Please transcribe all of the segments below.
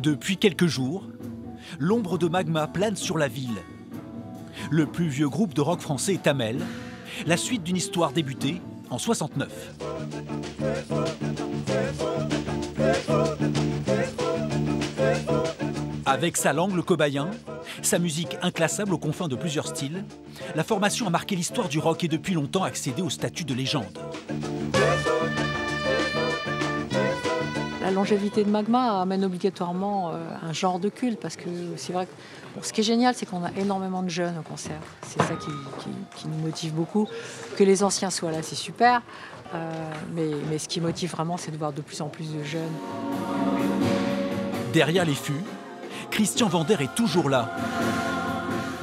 Depuis quelques jours, l'ombre de Magma plane sur la ville. Le plus vieux groupe de rock français est Amel, la suite d'une histoire débutée en 69. Avec sa langue, le cobayen, sa musique inclassable aux confins de plusieurs styles, la formation a marqué l'histoire du rock et depuis longtemps accédé au statut de légende. La longévité de Magma amène obligatoirement un genre de culte parce que c'est vrai que ce qui est génial, c'est qu'on a énormément de jeunes au concert. C'est ça qui nous motive beaucoup. Que les anciens soient là, c'est super. Mais ce qui motive vraiment, c'est de voir de plus en plus de jeunes. Derrière les fûts, Christian Vander est toujours là.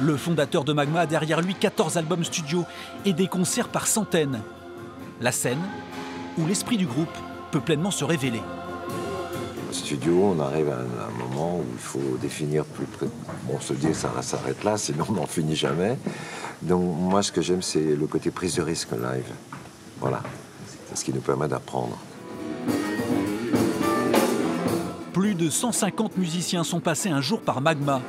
Le fondateur de Magma a derrière lui 14 albums studio et des concerts par centaines. La scène où l'esprit du groupe peut pleinement se révéler. Au studio, on arrive à un moment où il faut définir plus près. On se dit ça s'arrête là, sinon on n'en finit jamais. Donc moi, ce que j'aime, c'est le côté prise de risque live. Voilà, c'est ce qui nous permet d'apprendre. Plus de 150 musiciens sont passés un jour par Magma.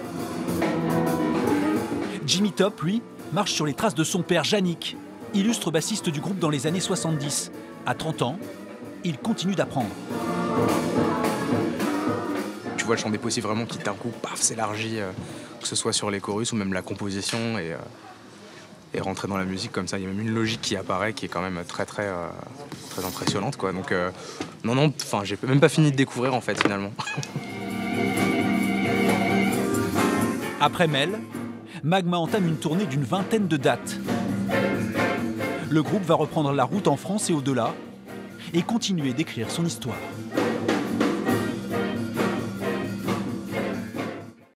Jimmy Top, lui, marche sur les traces de son père, Yannick, illustre bassiste du groupe dans les années 70. À 30 ans, il continue d'apprendre. Tu vois le champ des possibles vraiment qui d'un coup, paf, s'élargit, que ce soit sur les chorus ou même la composition et rentrer dans la musique comme ça. Il y a même une logique qui apparaît qui est quand même très impressionnante, quoi. Donc non, enfin j'ai même pas fini de découvrir en fait finalement. Après Mel, Magma entame une tournée d'une vingtaine de dates. Le groupe va reprendre la route en France et au-delà et continuer d'écrire son histoire.